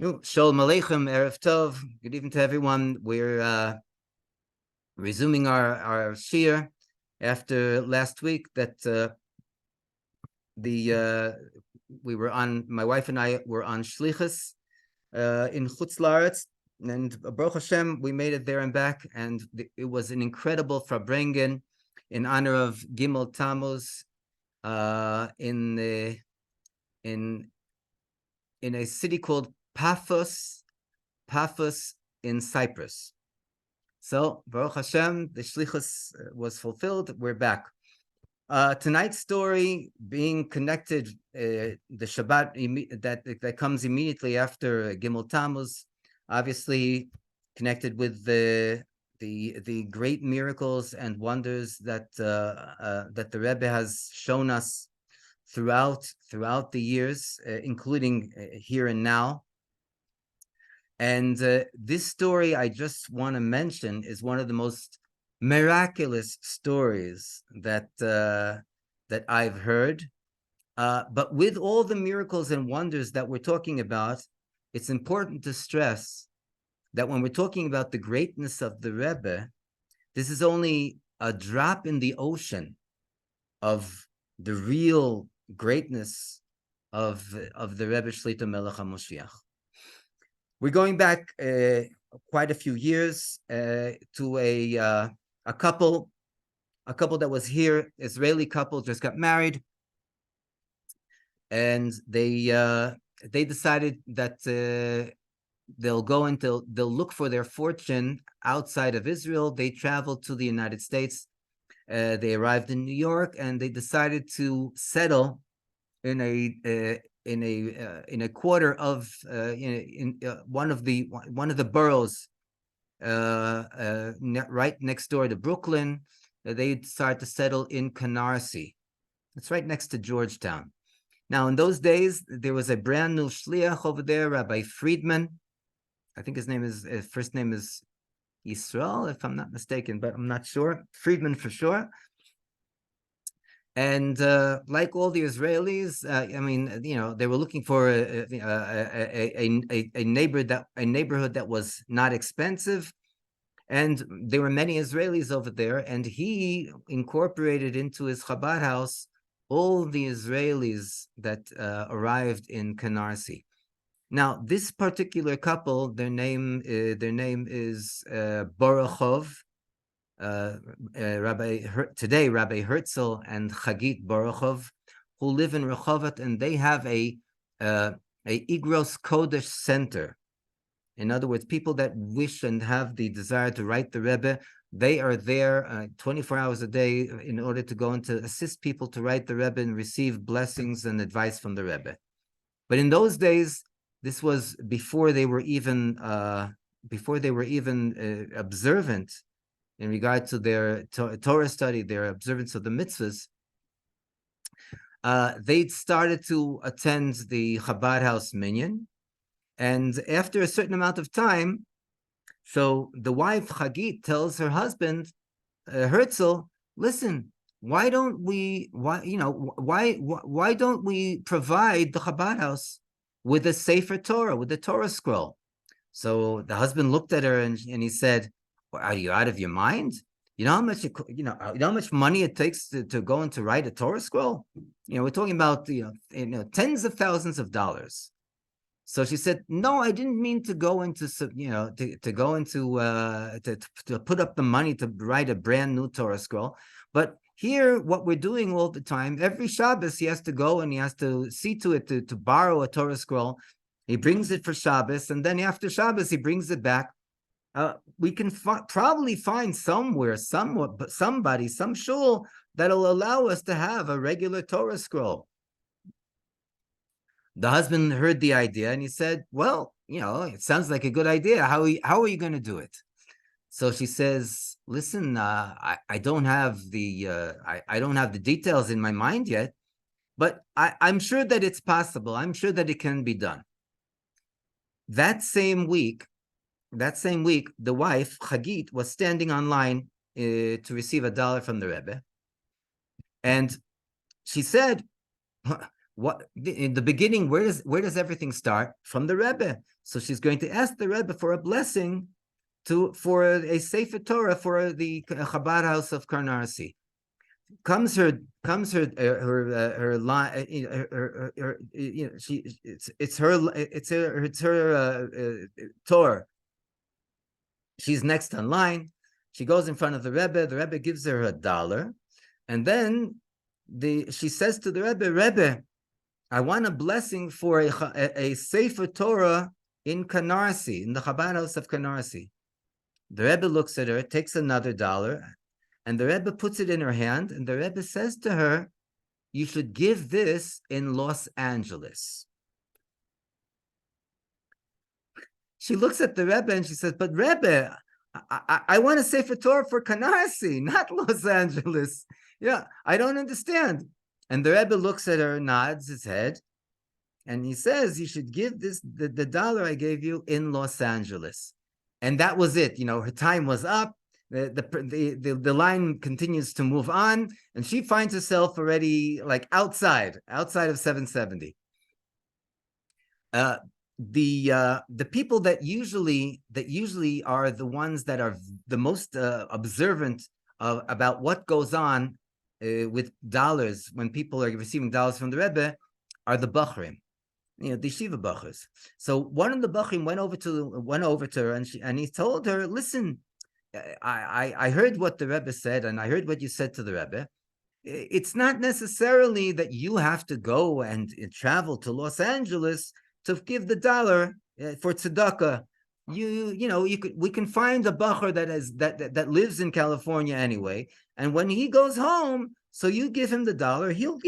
Shalom Aleichem, Erev Tov. Good evening to everyone. We're resuming our shir after last week that we were on. My wife and I were on shlichus in Chutz La'aretz, and Baruch Hashem, we made it there and back, and it was an incredible Farbrengen in honor of Gimel Tammuz in a city called Paphos in Cyprus. So Baruch Hashem, the shlichus was fulfilled. We're back. Tonight's story being connected, the Shabbat that comes immediately after Gimel Tammuz, obviously connected with the great miracles and wonders that the Rebbe has shown us throughout the years, including here and now. And this story I just want to mention is one of the most miraculous stories that I've heard. But with all the miracles and wonders that we're talking about, it's important to stress that when we're talking about the greatness of the Rebbe, this is only a drop in the ocean of the real greatness of the Rebbe Shlita Melech Ha'Moshiach. We're going back quite a few years to a couple that was here, Israeli couple, just got married, and they decided that they'll look for their fortune outside of Israel. They traveled to the United States. They arrived in New York, and they decided to settle in a quarter of one of the boroughs right next door to Brooklyn. They decided to settle in Canarsie. It's right next to Georgetown. Now, in those days, there was a brand new shliach over there, Rabbi Friedman. I think his first name is Yisrael, if I'm not mistaken, but I'm not sure. Friedman for sure. And like all the Israelis, they were looking for a neighborhood that was not expensive, and there were many Israelis over there. And he incorporated into his Chabad house all the Israelis that arrived in Canarsie. Now, this particular couple, their name is Borochov. Rabbi Herzl and Chagit Borochov, who live in Rehovot, and they have a Igros Kodesh center. In other words, people that wish and have the desire to write the Rebbe, they are there 24 hours a day in order to go and to assist people to write the Rebbe and receive blessings and advice from the Rebbe. But in those days, this was before they were even observant in regard to their Torah study, their observance of the mitzvahs. They started to attend the Chabad house minyan, and after a certain amount of time, so the wife Chagit tells her husband Herzl, "Listen, why don't we provide the Chabad house with a Sefer Torah, with the Torah scroll?" So the husband looked at her and he said, "Well, are you out of your mind? You know how much how much money it takes to go and to write a Torah scroll? We're talking about tens of thousands of dollars." So she said, "No, I didn't mean to go into to put up the money to write a brand new Torah scroll. But here, what we're doing all the time, every Shabbos, he has to go and he has to see to it to borrow a Torah scroll. He brings it for Shabbos, and then after Shabbos, he brings it back. We can probably find somewhere, somebody, some shul that'll allow us to have a regular Torah scroll." The husband heard the idea and he said, "Well, it sounds like a good idea. How are you going to do it?" So she says, "Listen, I don't have the details in my mind yet, but I'm sure that it's possible. I'm sure that it can be done." That same week, the wife, Chagit, was standing online to receive $1 from the Rebbe. And she said, what in the beginning, where does everything start? From the Rebbe. So she's going to ask the Rebbe for a blessing for a Sefer Torah for the Chabad house of Canarsie. Comes her line, it's her Torah. She's next in line. She goes in front of the Rebbe gives her $1, and then she says to the Rebbe, I want a blessing for a Sefer Torah in Canarsie, in the Chabad house of Canarsie. The Rebbe looks at her, takes another $1, and the Rebbe puts it in her hand, and the Rebbe says to her, you should give this in Los Angeles. She looks at the Rebbe and she says, but Rebbe, I want a Sefer Torah for Canarsie, not Los Angeles. Yeah, I don't understand. And the Rebbe looks at her, nods his head, and he says, you should give this the $1 I gave you in Los Angeles. And that was it. Her time was up. The line continues to move on, and she finds herself already like outside of 770. The people that usually are the ones that are the most observant about what goes on with dollars when people are receiving dollars from the Rebbe are the Bachrim, the Shiva Bachers. So one of the Bachrim went over to her and he told her, listen, I heard what the Rebbe said, and I heard what you said to the Rebbe. It's not necessarily that you have to go and travel to Los Angeles to give the $1 for tzedakah. We can find a bacher that lives in California anyway, and when he goes home, so you give him the $1, he'll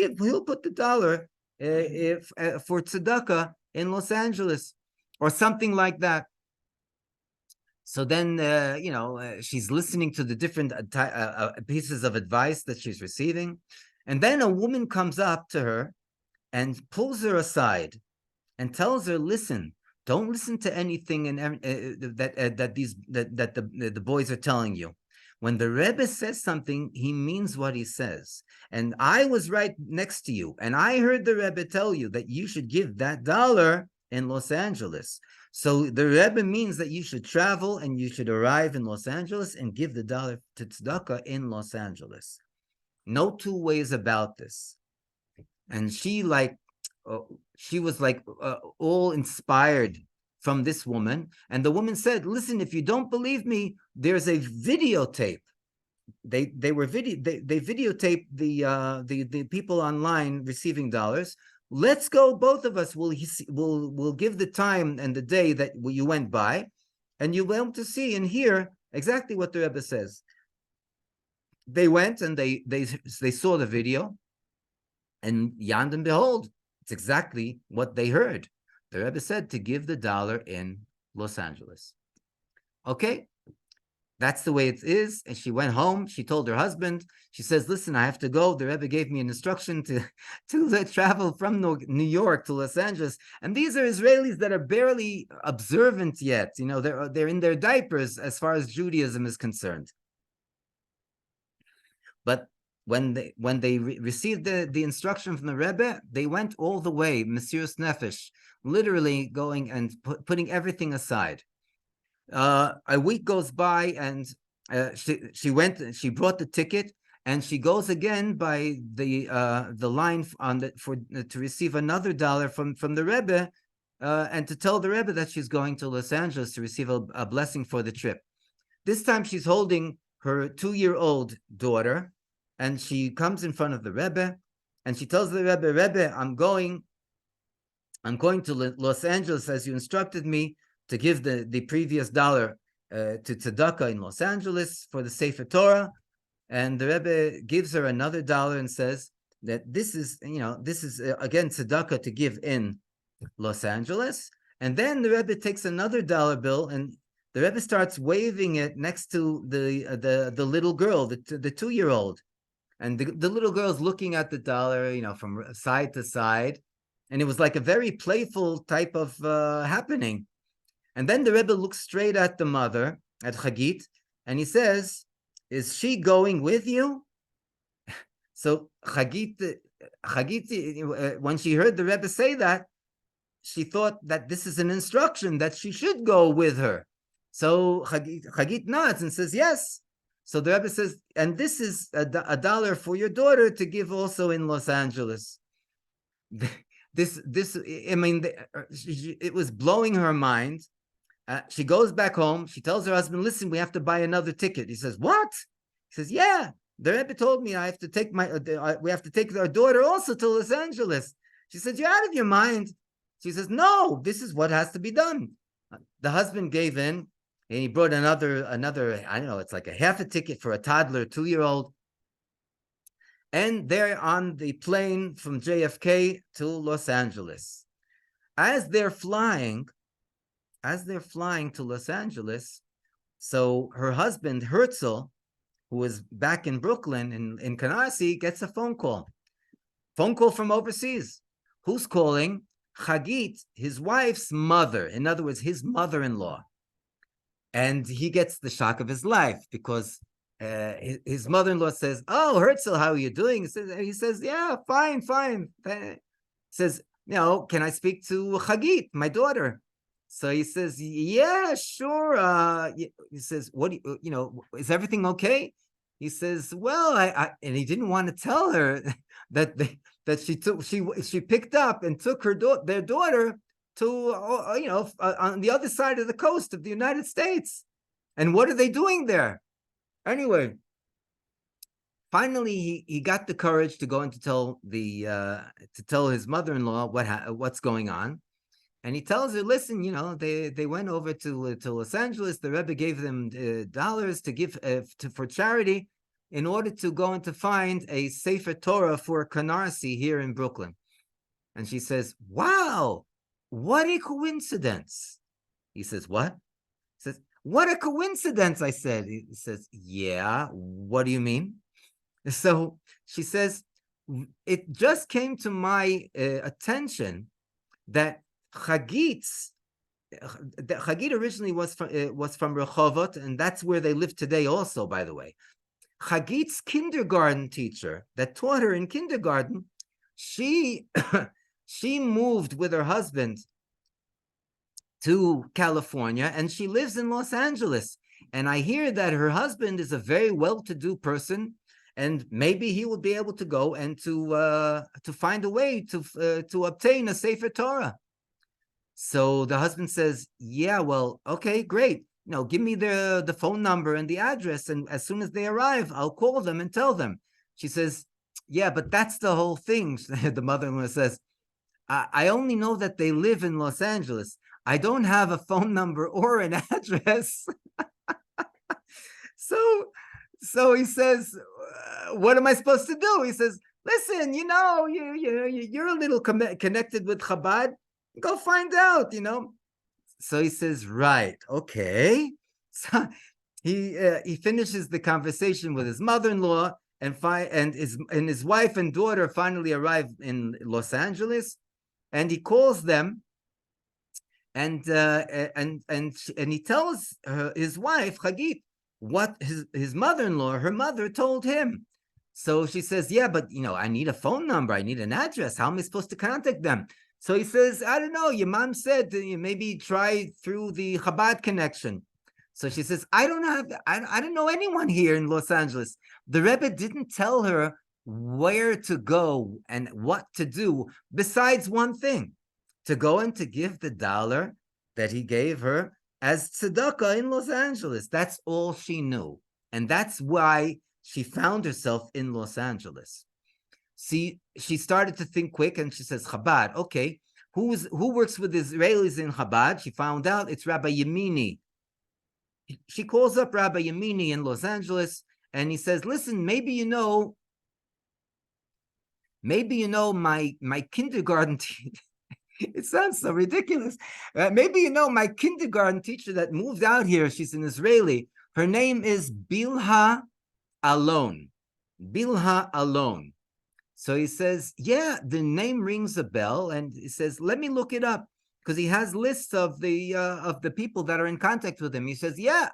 put the $1 for tzedakah in Los Angeles or something like that. So then, she's listening to the different pieces of advice that she's receiving. And then a woman comes up to her and pulls her aside and tells her, listen, don't listen to anything that the boys are telling you. When the Rebbe says something, he means what he says. And I was right next to you, and I heard the Rebbe tell you that you should give that $1 in Los Angeles. So the Rebbe means that you should travel and you should arrive in Los Angeles and give the $1 to tzedakah in Los Angeles. No two ways about this. And she was all inspired from this woman. And the woman said, listen, if you don't believe me, there's a videotape. They videotaped the people online receiving dollars. Let's go, both of us. We'll give the time and the day that you went by, and you'll be able to see and hear exactly what the Rebbe says. They went and they saw the video, and yand and behold, it's exactly what they heard. The Rebbe said to give the $1 in Los Angeles. Okay, that's the way it is. And she went home. She told her husband. She says, "Listen, I have to go. The Rebbe gave me an instruction to travel from New York to Los Angeles." And these are Israelis that are barely observant yet. They're in their diapers as far as Judaism is concerned. But when they received the instruction from the Rebbe, they went all the way, Mesiras Nefesh, literally going and putting everything aside. A week goes by, and she went. She brought the ticket, and she goes again by the line to receive another $1 from the Rebbe, and to tell the Rebbe that she's going to Los Angeles to receive a blessing for the trip. This time she's holding her 2-year-old daughter. And she comes in front of the Rebbe, and she tells the Rebbe, I'm going to Los Angeles as you instructed me to give the previous $1 to tzedakah in Los Angeles for the Sefer Torah. And the Rebbe gives her another $1 and says that this is again tzedakah to give in Los Angeles. And then the Rebbe takes another $1 bill, and the Rebbe starts waving it next to the little girl, the 2-year-old. And the little girl's looking at the $1, from side to side. And it was like a very playful type of happening. And then the Rebbe looks straight at the mother, at Chagit, and he says, is she going with you? So Chagit Chagit, when she heard the Rebbe say that, she thought that this is an instruction that she should go with her. So Chagit nods and says yes. So the Rebbe says, and this is $1 for your daughter to give also in Los Angeles. I mean, it was blowing her mind. She goes back home. She tells her husband, listen, we have to buy another ticket. He says, what? He says, yeah, the Rebbe told me I have to take we have to take our daughter also to Los Angeles. She says, you're out of your mind. She says, no, this is what has to be done. The husband gave in, and he brought another, I don't know, it's like a half a ticket for a toddler, 2-year-old. And they're on the plane from JFK to Los Angeles. As they're flying to Los Angeles, so her husband, Herzl, who was back in Brooklyn, in Canarsie, gets a phone call from overseas. Who's calling? Chagit, his wife's mother, in other words, his mother-in-law. And he gets the shock of his life because his mother-in-law says, oh, Herzl, how are you doing? He says, yeah, fine. He says, can I speak to Chagit, my daughter? So he says, yeah, sure. He says, what do is everything okay? He says, well, and he didn't want to tell her that she picked up and took their daughter to on the other side of the coast of the United States. And what are they doing there? Anyway, finally he got the courage to go and to tell his mother-in-law what's going on. And he tells her, listen, they went over to Los Angeles. The Rebbe gave them dollars to give for charity in order to go and to find a Sefer Torah for Canarsie here in Brooklyn. And she says, wow, what a coincidence. He says, what? He says, what a coincidence, I said. He says, yeah, what do you mean? So she says, it just came to my attention that Chagit originally was from Rehovot, and that's where they live today also, by the way. Chagit's kindergarten teacher that taught her in kindergarten, she moved with her husband to California, and she lives in Los Angeles. And I hear that her husband is a very well-to-do person, and maybe he will be able to go and to find a way to obtain a Sefer Torah. So the husband says, yeah, well, okay, great. Give me the phone number and the address, and as soon as they arrive, I'll call them and tell them. She says, yeah, but that's the whole thing. The mother-in-law says, I only know that they live in Los Angeles. I don't have a phone number or an address. So he says, what am I supposed to do? He says, listen, you're a little connected with Chabad. Go find out, So he says, right, okay. So he finishes the conversation with his mother-in-law, and his wife and daughter finally arrive in Los Angeles, and he calls them, and he tells his wife Chagit what his mother-in-law, her mother, told him. So she says, yeah, but I need a phone number, I need an address. How am I supposed to contact them? So he says, I don't know. Your mom said maybe try through the Chabad connection. So she says, I don't know anyone here in Los Angeles. The Rebbe didn't tell her where to go and what to do besides one thing, to go and to give the dollar that he gave her as tzedakah in Los Angeles. That's all she knew. And that's why she found herself in Los Angeles. See, she started to think quick, and she says, Chabad, okay, who works with Israelis in Chabad? She found out it's Rabbi Yemini. She calls up Rabbi Yemini in Los Angeles, and he says, listen, maybe you know my kindergarten teacher. It sounds so ridiculous. Maybe my kindergarten teacher that moved out here. She's an Israeli. Her name is Bilha Alon. Bilha Alon. So he says, yeah, the name rings a bell, and he says, let me look it up, because he has lists of the people that are in contact with him. He says, yeah,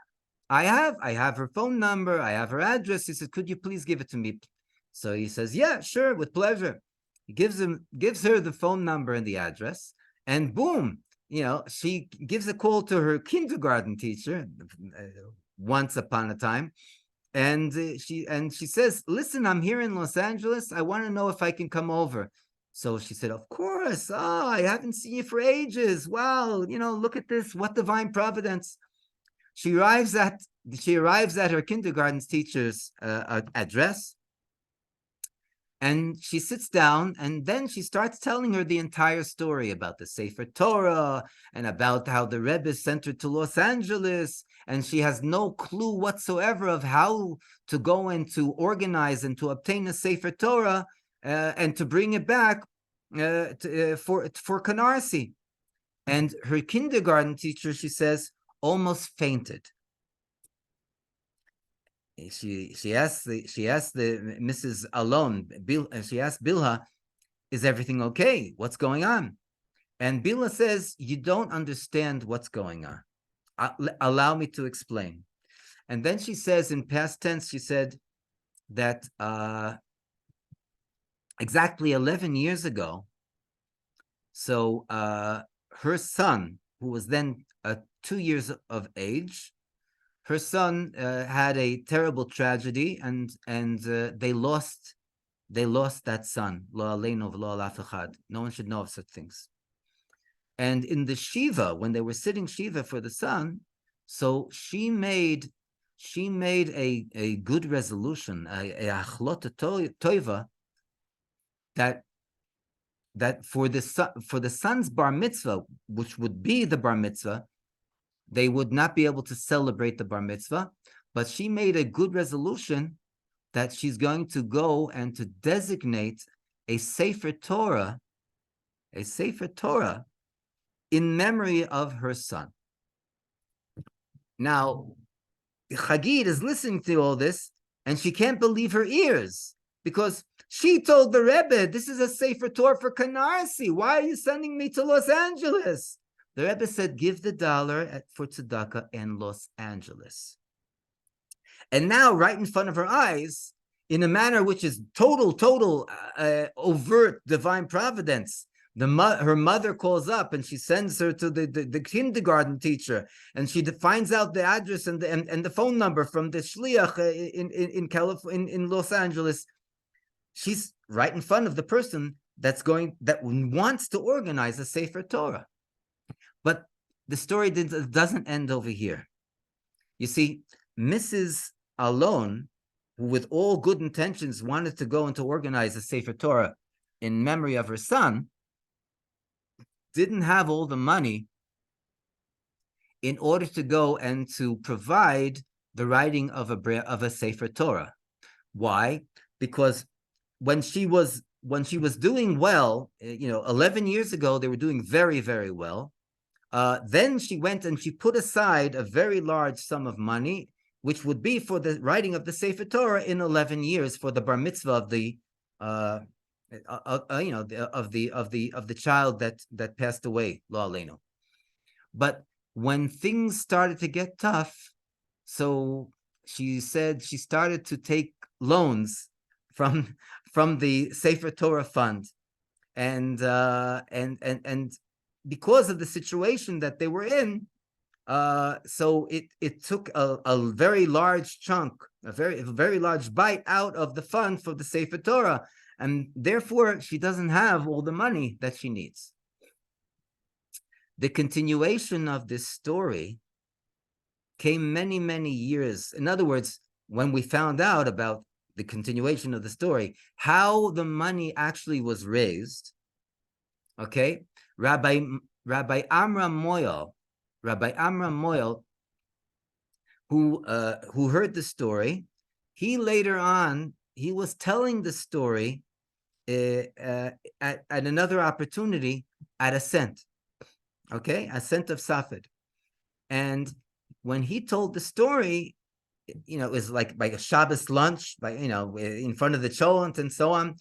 I have her phone number, I have her address. He says, could you please give it to me? So he says, yeah, sure, with pleasure. He gives her the phone number and the address, and boom, she gives a call to her kindergarten teacher once upon a time, and she says, "Listen, I'm here in Los Angeles. I want to know if I can come over." So she said, "Of course. Oh, I haven't seen you for ages. Wow, look at this. What divine providence." She arrives at her kindergarten teacher's address, and she sits down, and then she starts telling her the entire story about the Sefer Torah and about how the Rebbe sent her to Los Angeles, and she has no clue whatsoever of how to go and to organize and to obtain a Sefer Torah and to bring it back for Canarsie. And her kindergarten teacher, she says, almost fainted. She asked the Mrs. Alon, she asked Bilha, "Is everything okay? What's going on?" And Bilha says, "You don't understand what's going on. Allow me to explain." And then she says, in past tense, she said that exactly 11 years ago, so her son, who was then 2 years of age, her son had a terrible tragedy, and they lost that son. Lo aleinu v'lo al af echad. No one should know of such things. And in the shiva, when they were sitting shiva for the son, so she made a good resolution, a achlota toiva, that for the son's bar mitzvah, which would be the bar mitzvah, they would not be able to celebrate the bar mitzvah, but she made a good resolution that she's going to go and to designate a Sefer Torah in memory of her son. Now, Chagid is listening to all this, and she can't believe her ears, because she told the Rebbe, "This is a Sefer Torah for Canarsie. Why are you sending me to Los Angeles?" The Rebbe said, "Give the $1 for tzedakah in Los Angeles." And now, right in front of her eyes, in a manner which is total overt divine providence, her mother calls up and she sends her to the kindergarten teacher, and she finds out the address and the phone number from the shliach in Los Angeles. She's right in front of the person that wants to organize a Sefer Torah. But the story doesn't end over here. You see, Mrs. Alon, who with all good intentions wanted to go and to organize a Sefer Torah in memory of her son, didn't have all the money in order to go and to provide the writing of a Sefer Torah. Why? Because when she was doing well, 11 years ago, they were doing very, very well. Then she went and she put aside a very large sum of money, which would be for the writing of the Sefer Torah in 11 years for the bar mitzvah of the child that passed away, lo aleinu. But when things started to get tough, so she said she started to take loans from the Sefer Torah fund, and because of the situation that they were in, so it took a very large chunk, a very large bite out of the fund for the Sefer Torah, and therefore she doesn't have all the money that she needs. The continuation of this story came many, many years. In other words, when we found out about the continuation of the story, how the money actually was raised, okay, Rabbi Amram Moyle, who heard the story, he later on, he was telling the story at another opportunity at a cent, okay, a cent of Safed. And when he told the story, it was like by a Shabbos lunch, in front of the cholent and so on.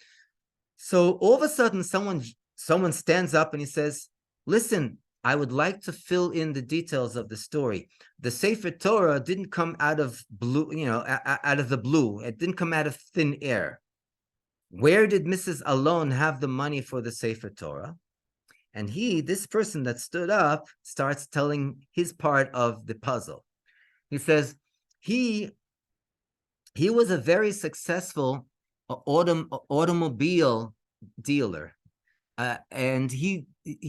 So all of a sudden, someone stands up and he says, "Listen, I would like to fill in the details of the story. The Sefer Torah didn't come out of blue, out of the blue. It didn't come out of thin air. where did Mrs. Alon have the money for the Sefer Torah? And this person that stood up, starts telling his part of the puzzle. He says he was a very successful automobile dealer, and he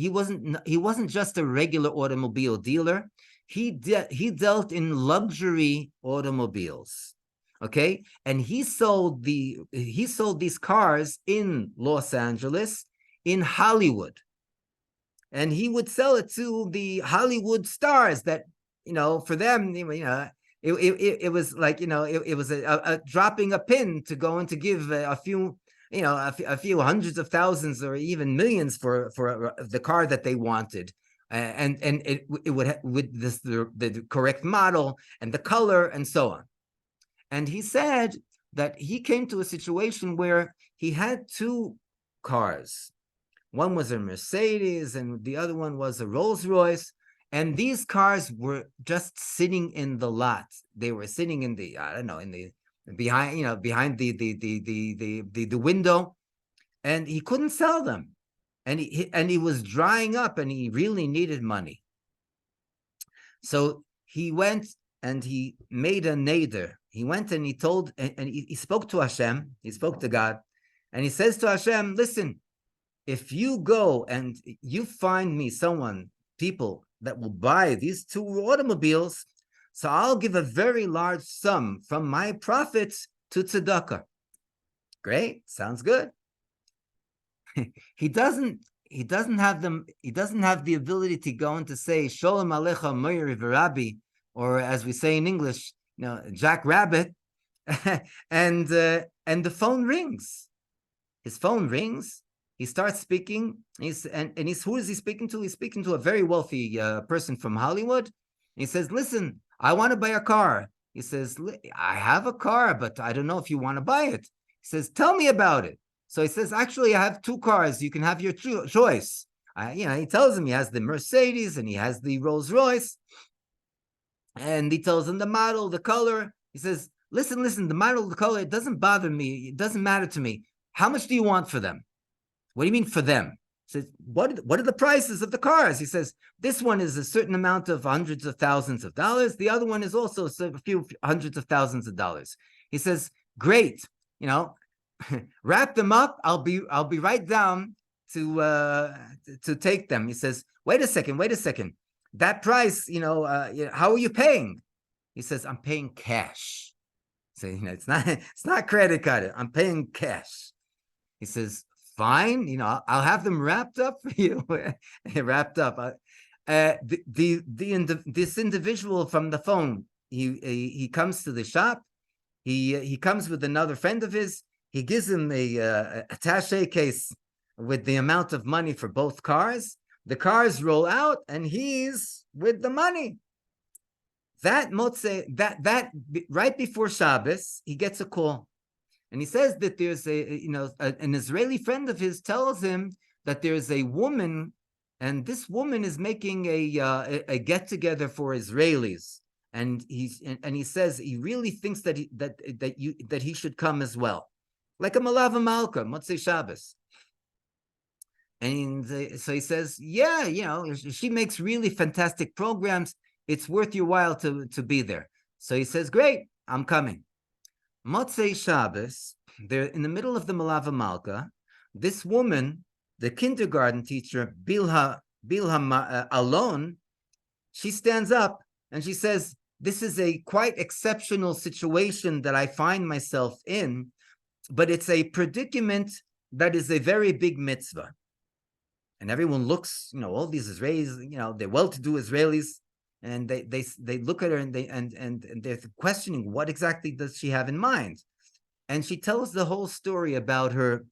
wasn't just a regular automobile dealer. He dealt in luxury automobiles. Okay, and he sold these cars in Los Angeles, in Hollywood, and he would sell it to the Hollywood stars that, for them, it was like, it was a dropping a pin to go and to give a few, a few hundreds of thousands or even millions for the car that they wanted. And it would with the correct model and the color and so on. And he said that he came to a situation where he had two cars. One was a Mercedes and the other one was a Rolls Royce. And these cars were just sitting in the lot. They were sitting in the, I don't know, in the behind the window, and he couldn't sell them. And he was drying up, and he really needed money. So he went and he made a neder. He went and he told, and he spoke to Hashem. He spoke to God, and he says to Hashem, listen, if you go and you find me people that will buy these two automobiles, so I'll give a very large sum from my profits to tzedakah. Great, sounds good. He doesn't have the ability to go and to say Sholem Alecha Meir V'Rabbi, or as we say in English, Jack Rabbit, and the phone rings. His phone rings. He starts speaking. Who is he speaking to? He's speaking to a very wealthy person from Hollywood. He says, listen, I want to buy a car. He says, I have a car, but I don't know if you want to buy it. He says, tell me about it. So he says, actually, I have two cars. You can have your choice. He tells him he has the Mercedes and he has the Rolls Royce. And he tells him the model, the color. He says, listen, the model, the color, it doesn't bother me. It doesn't matter to me. How much do you want for them? What do you mean for them? He says, what are the prices of the cars? He says, this one is a certain amount of hundreds of thousands of dollars. The other one is also a few hundreds of thousands of dollars. He says, great, wrap them up. I'll be right down to take them. He says, wait a second. That price, how are you paying? He says, I'm paying cash. So, it's not credit card. I'm paying cash. He says, fine, I'll have them wrapped up for you. Wrapped up. This individual from the phone, he comes to the shop. He comes with another friend of his. He gives him a attaché case with the amount of money for both cars. The cars roll out, and he's with the money. That right before Shabbos, he gets a call. And he says that there's an Israeli friend of his tells him that there's a woman, and this woman is making a get together for Israelis, and he says he really thinks that he should come as well, like a Malava Malka, Motzei Shabbos. And so he says, yeah, she makes really fantastic programs. It's worth your while to be there. So he says, great, I'm coming. Motzei Shabbos, they're in the middle of the Malava Malka. This woman, the kindergarten teacher, Bilha Alon, she stands up and she says, this is a quite exceptional situation that I find myself in, but it's a predicament that is a very big mitzvah. And everyone looks, all these Israelis, they're well-to-do Israelis, and they look at her and they're questioning what exactly does she have in mind. And she tells the whole story about her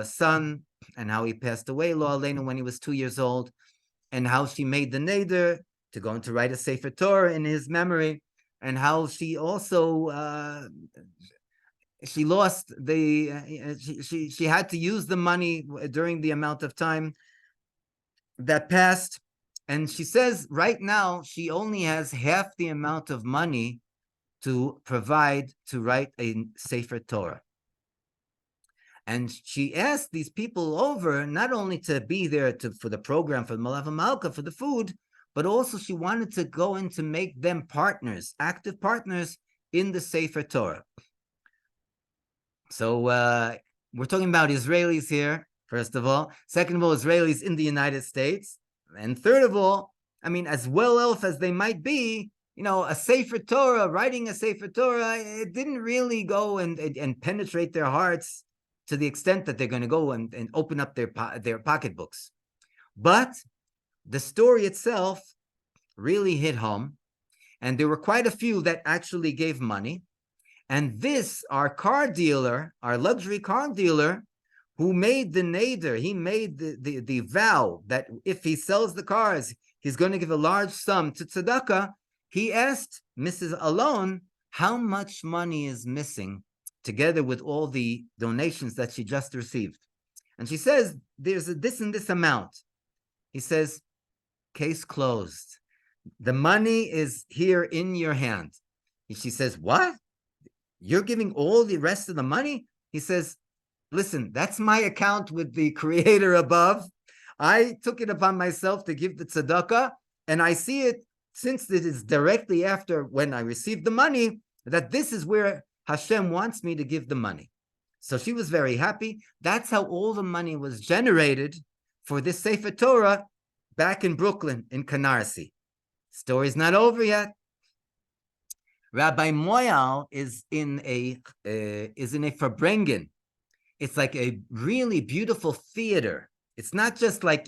son and how he passed away, Lo Aleinu, when he was 2 years old, and how she made the neder to go and to write a Sefer Torah in his memory, and how she also she lost she had to use the money during the amount of time that passed. And she says right now she only has half the amount of money to provide to write a Sefer Torah. And she asked these people over not only to be there for the program, for the Malav Malka, for the food, but also she wanted to go in to make them partners, active partners in the Sefer Torah. So we're talking about Israelis here, first of all. Second of all, Israelis in the United States. And third of all, I mean, as well off as they might be, a Sefer Torah, writing a Sefer Torah, it didn't really go and penetrate their hearts to the extent that they're going to go and open up their pocketbooks. But the story itself really hit home, and there were quite a few that actually gave money. And this, our car dealer, our luxury car dealer, who made the nader, he made the vow that if he sells the cars, he's going to give a large sum to tzedakah. He asked Mrs. Alon how much money is missing together with all the donations that she just received. And she says, there's this and this amount. He says, case closed. The money is here in your hand. She says, what? You're giving all the rest of the money? He says, listen, that's my account with the Creator above. I took it upon myself to give the tzedakah, and I see it, since it is directly after when I received the money, that this is where Hashem wants me to give the money. So she was very happy. That's how all the money was generated for this Sefer Torah back in Brooklyn, in Canarsie. Story's not over yet. Rabbi Moyal is in a Farbrengen. It's like a really beautiful theater. It's not just like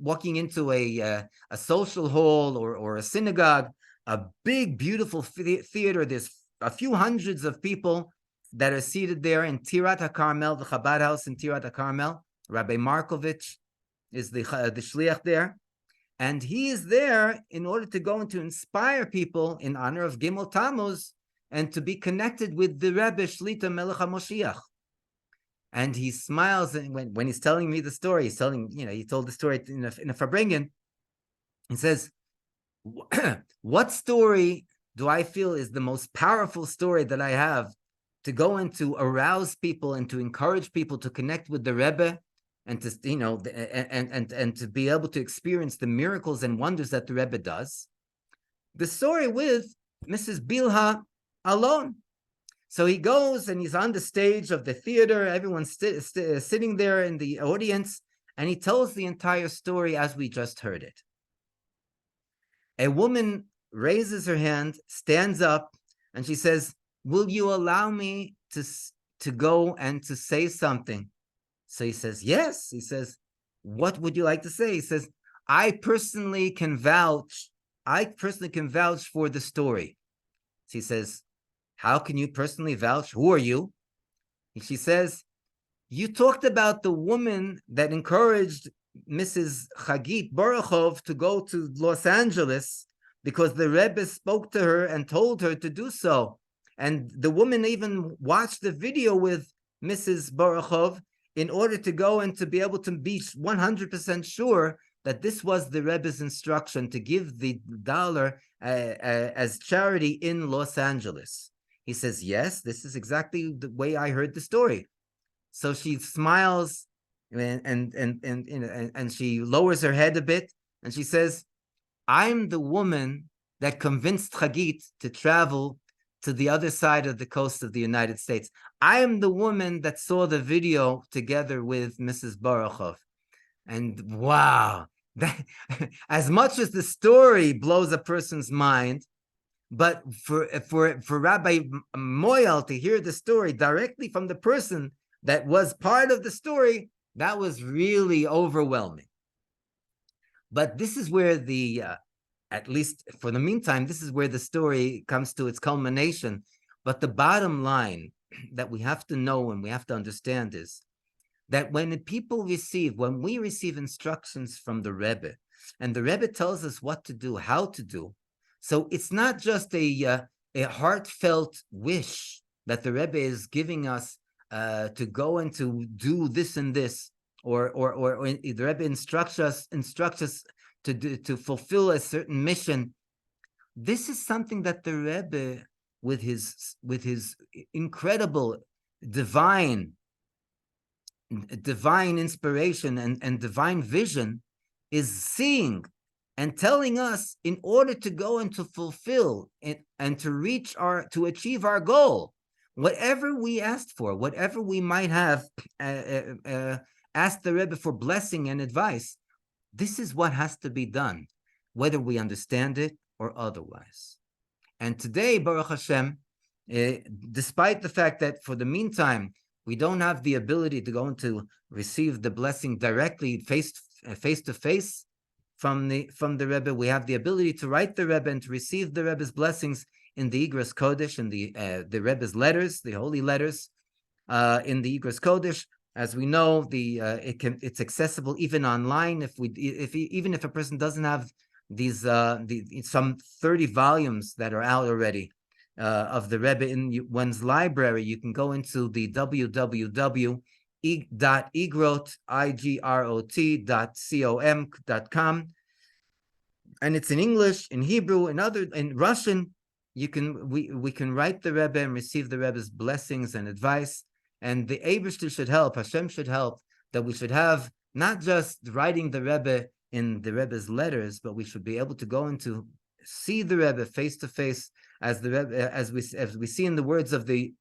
walking into a social hall or a synagogue. A big, beautiful theater. There's a few hundreds of people that are seated there in Tirat HaCarmel, the Chabad house in Tirat HaCarmel. Rabbi Markovich is the shliach there. And he is there in order to go and to inspire people in honor of Gimel Tammuz and to be connected with the Rebbe Shlita Melech Ha'Moshiach. And he smiles when he's telling me the story. He's telling, he told the story in a Farbrengen. He says, what story do I feel is the most powerful story that I have to go and to arouse people and to encourage people to connect with the Rebbe and to and to be able to experience the miracles and wonders that the Rebbe does? The story with Mrs. Bilha Alon. So he goes and he's on the stage of the theater. Everyone's sitting there in the audience, and he tells the entire story as we just heard it. A woman raises her hand, stands up, and she says, will you allow me to go and to say something? So he says, yes. He says, what would you like to say? He says, I personally can vouch for the story. She says, how can you personally vouch? Who are you? And she says, you talked about the woman that encouraged Mrs. Chagit Baruchov to go to Los Angeles because the Rebbe spoke to her and told her to do so. And the woman even watched the video with Mrs. Baruchov in order to go and to be able to be 100% sure that this was the Rebbe's instruction to give the dollar as charity in Los Angeles. He says, yes, this is exactly the way I heard the story. So she smiles and she lowers her head a bit, and she says, I'm the woman that convinced Chagit to travel to the other side of the coast of the United States. I am the woman that saw the video together with Mrs. Baruchov. And wow, that, as much as the story blows a person's mind, but for Rabbi Moyal to hear the story directly from the person that was part of the story, that was really overwhelming. But this is where at least for the meantime, this is where the story comes to its culmination. But the bottom line that we have to know and we have to understand is that when we receive instructions from the Rebbe, and the Rebbe tells us what to do, how to do, so it's not just a heartfelt wish that the Rebbe is giving us to go and to do this and this, or the Rebbe instructs us to fulfill a certain mission. This is something that the Rebbe, with his incredible divine inspiration and divine vision is seeing and telling us, in order to go and to fulfill and to achieve our goal, whatever we asked for, whatever we might have asked the Rebbe for blessing and advice, this is what has to be done, whether we understand it or otherwise. And today, Baruch Hashem, despite the fact that for the meantime, we don't have the ability to go and to receive the blessing directly face to face from the Rebbe, we have the ability to write the Rebbe and to receive the Rebbe's blessings in the Igros Kodesh, in the Rebbe's letters, the holy letters, in the Igros Kodesh. As we know, it's accessible even online. Even if a person doesn't have these some 30 volumes that are out already of the Rebbe in one's library, you can go into the www.igrot.com, and it's in English, in Hebrew, in Russian. We can write the Rebbe and receive the Rebbe's blessings and advice. And the Eibishter should help, Hashem should help, that we should have not just writing the Rebbe in the Rebbe's letters, but we should be able to go and to see the Rebbe face to face, as the Rebbe, as we see in the words of the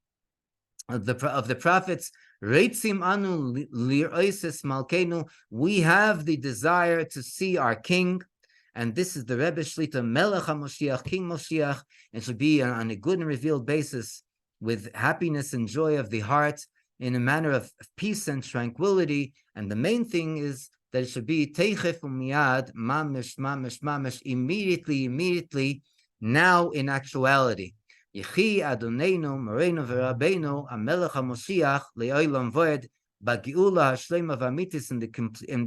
prophets. Reitzim anu lir'oises malkeinu. We have the desire to see our King, and this is the Rebbe Shlita Melech Ha'Moshiach, King Moshiach, and should be on a good and revealed basis, with happiness and joy of the heart, in a manner of peace and tranquility. And the main thing is that it should be teichef umiyad, mamish, immediately, now in actuality. Yechi Adonenu, Moreinu v'Rabbeinu, Amelech HaMoshiach, le'olam voed, b'geula ha'shlema v'amitis, in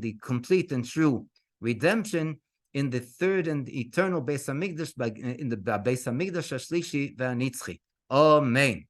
the complete and true redemption, in the third and eternal Beis Hamikdash, in the Beis Hamikdash Hashlishi v'Hanitzchi. Amen.